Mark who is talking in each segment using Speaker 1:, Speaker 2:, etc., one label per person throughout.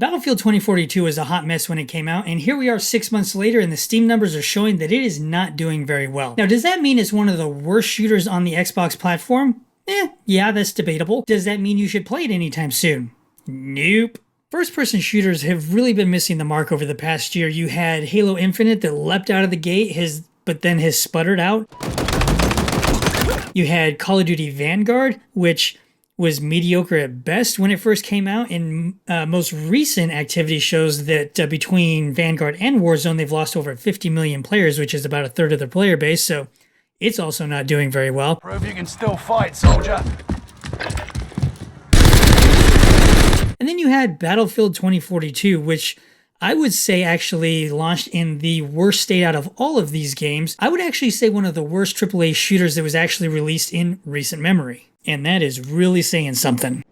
Speaker 1: Battlefield 2042 was a hot mess when it came out, and here we are 6 months later and the Steam numbers are showing that it is not doing very well. Now, does that mean it's one of the worst shooters on the Xbox platform? Yeah, that's debatable. Does that mean you should play it anytime soon? Nope. First-person shooters have really been missing the mark over the past year. You had Halo Infinite that leapt out of the gate, but then has sputtered out. You had Call of Duty Vanguard, which was mediocre at best when it first came out, and most recent activity shows that between Vanguard and Warzone, they've lost over 50 million players, which is about a third of their player base, so it's also not doing very well.
Speaker 2: Prove you can still fight, soldier.
Speaker 1: And then you had Battlefield 2042, which I would say actually launched in the worst state out of all of these games. I would actually say one of the worst AAA shooters that was actually released in recent memory. And that is really saying something.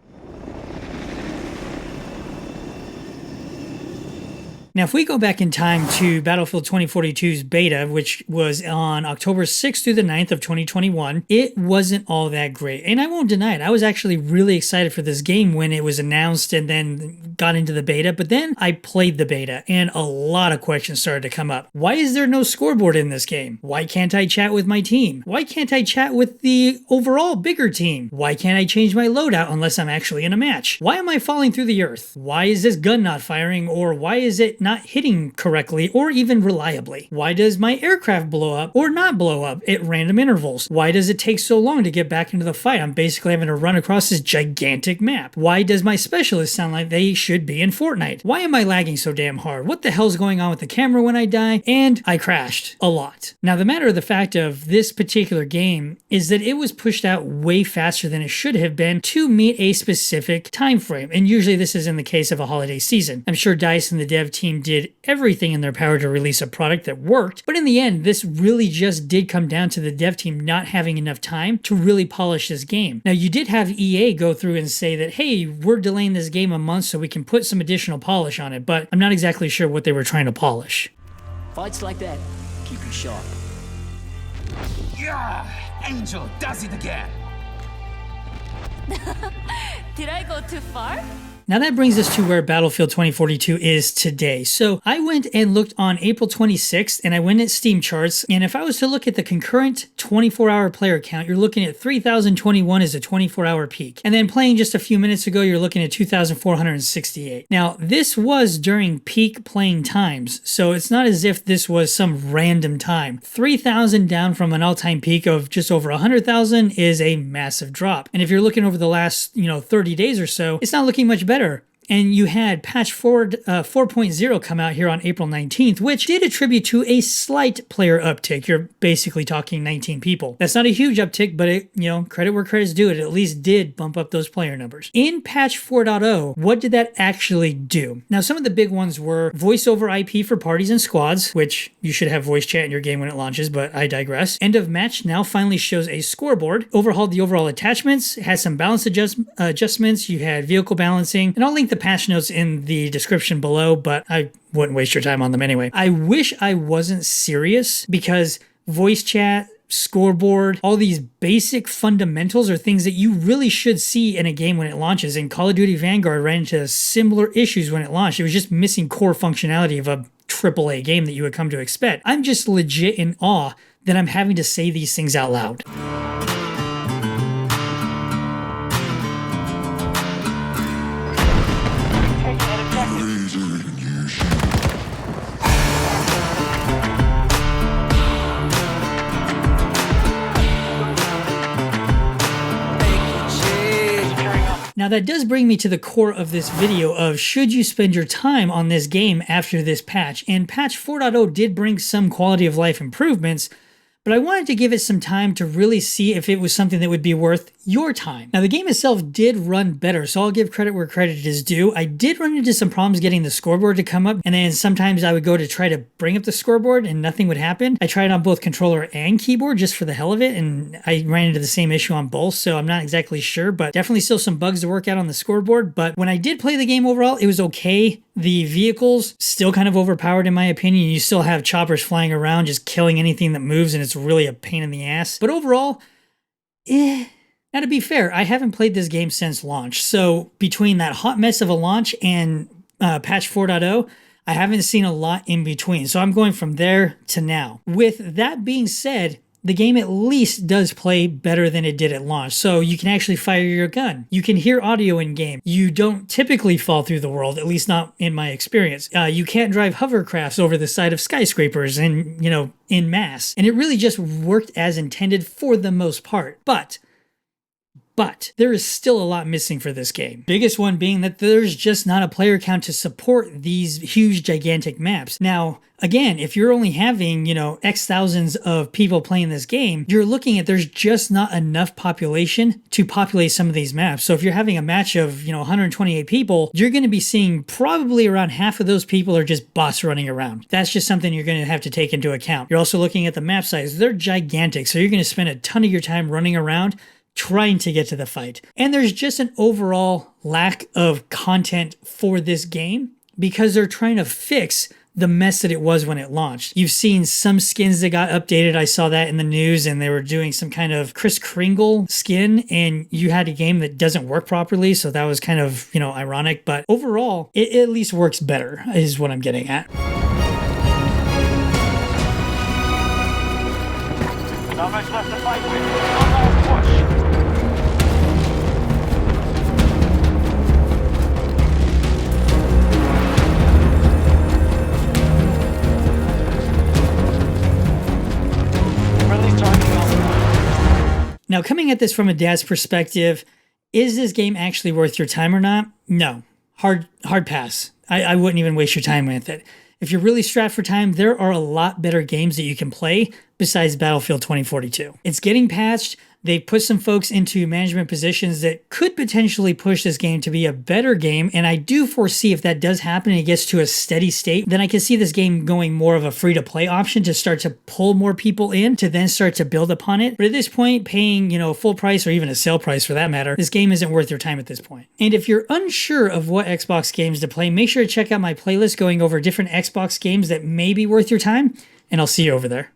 Speaker 1: Now, if we go back in time to Battlefield 2042's beta, which was on October 6th through the 9th of 2021, it wasn't all that great. And I won't deny it. I was actually really excited for this game when it was announced and then got into the beta. But then I played the beta and a lot of questions started to come up. Why is there no scoreboard in this game? Why can't I chat with my team? Why can't I chat with the overall bigger team? Why can't I change my loadout unless I'm actually in a match? Why am I falling through the earth? Why is this gun not firing? Or why is it not hitting correctly or even reliably? Why does my aircraft blow up or not blow up at random intervals? Why does it take so long to get back into the fight? I'm basically having to run across this gigantic map. Why does my specialists sound like they should be in Fortnite? Why am I lagging so damn hard? What the hell's going on with the camera when I die? And I crashed a lot. Now, the matter of the fact of this particular game is that it was pushed out way faster than it should have been to meet a specific time frame. And usually this is in the case of a holiday season. I'm sure DICE and the dev team did everything in their power to release a product that worked, but in the end, this really just did come down to the dev team not having enough time to really polish this game. Now, you did have EA go through and say that, hey, we're delaying this game a month so we can put some additional polish on it, but I'm not exactly sure what they were trying to polish.
Speaker 3: Fights like that keep you sharp.
Speaker 2: Yeah, Angel does it again.
Speaker 4: Did I go too far?
Speaker 1: Now that brings us to where Battlefield 2042 is today. So I went and looked on April 26th and I went at Steam charts. And if I was to look at the concurrent 24-hour player count, you're looking at 3,021 as a 24-hour peak. And then playing just a few minutes ago, you're looking at 2,468. Now, this was during peak playing times. So it's not as if this was some random time. 3,000 down from an all-time peak of just over 100,000 is a massive drop. And if you're looking over the last, 30 days or so, it's not looking much better. And you had patch 4.0 come out here on April 19th, which did attribute to a slight player uptick. You're basically talking 19 people. That's not a huge uptick, but it, credit where credit's due. It at least did bump up those player numbers. In patch 4.0, what did that actually do? Now, some of the big ones were voice over IP for parties and squads, which you should have voice chat in your game when it launches, but I digress. End of match now finally shows a scoreboard, overhauled the overall attachments, had some balance adjustments, you had vehicle balancing, and I'll link the patch notes in the description below, but I wouldn't waste your time on them anyway. I wish I wasn't serious because voice chat, scoreboard, all these basic fundamentals are things that you really should see in a game when it launches. And Call of Duty Vanguard ran into similar issues when it launched. It was just missing core functionality of a AAA game that you would come to expect. I'm just legit in awe that I'm having to say these things out loud. Now that does bring me to the core of this video of should you spend your time on this game after this patch? And patch 4.0 did bring some quality of life improvements, but I wanted to give it some time to really see if it was something that would be worth your time. Now the game itself did run better, so I'll give credit where credit is due. I did run into some problems getting the scoreboard to come up, and then sometimes I would go to try to bring up the scoreboard and nothing would happen. I tried on both controller and keyboard just for the hell of it, and I ran into the same issue on both, so I'm not exactly sure, but definitely still some bugs to work out on the scoreboard. But when I did play the game overall, it was okay. The vehicles still kind of overpowered in my opinion. You still have choppers flying around just killing anything that moves, and it's really a pain in the ass. But overall, Now, to be fair, I haven't played this game since launch, so between that hot mess of a launch and patch 4.0, I haven't seen a lot in between. So I'm going from there to now. With that being said, the game at least does play better than it did at launch. So you can actually fire your gun. You can hear audio in game. You don't typically fall through the world, at least not in my experience. You can't drive hovercrafts over the side of skyscrapers and, in mass. And it really just worked as intended for the most part. But there is still a lot missing for this game. Biggest one being that there's just not a player count to support these huge, gigantic maps. Now, again, if you're only having, X thousands of people playing this game, you're looking at there's just not enough population to populate some of these maps. So if you're having a match of, 128 people, you're going to be seeing probably around half of those people are just bots running around. That's just something you're going to have to take into account. You're also looking at the map size. They're gigantic. So you're going to spend a ton of your time running around trying to get to the fight. And there's just an overall lack of content for this game because they're trying to fix the mess that it was when it launched. You've seen some skins that got updated. I saw that in the news, and they were doing some kind of Kris Kringle skin, and you had a game that doesn't work properly. So that was kind of, ironic. But overall, it at least works better is what I'm getting at.
Speaker 2: Not much left to fight with. One last push.
Speaker 1: Now, coming at this from a dad's perspective, is this game actually worth your time or not? No. Hard pass. I wouldn't even waste your time with it. If you're really strapped for time, there are a lot better games that you can play besides Battlefield 2042. It's getting patched. They put some folks into management positions that could potentially push this game to be a better game. And I do foresee if that does happen and it gets to a steady state, then I can see this game going more of a free-to-play option to start to pull more people in to then start to build upon it. But at this point, paying, full price or even a sale price for that matter, this game isn't worth your time at this point. And if you're unsure of what Xbox games to play, make sure to check out my playlist going over different Xbox games that may be worth your time, and I'll see you over there.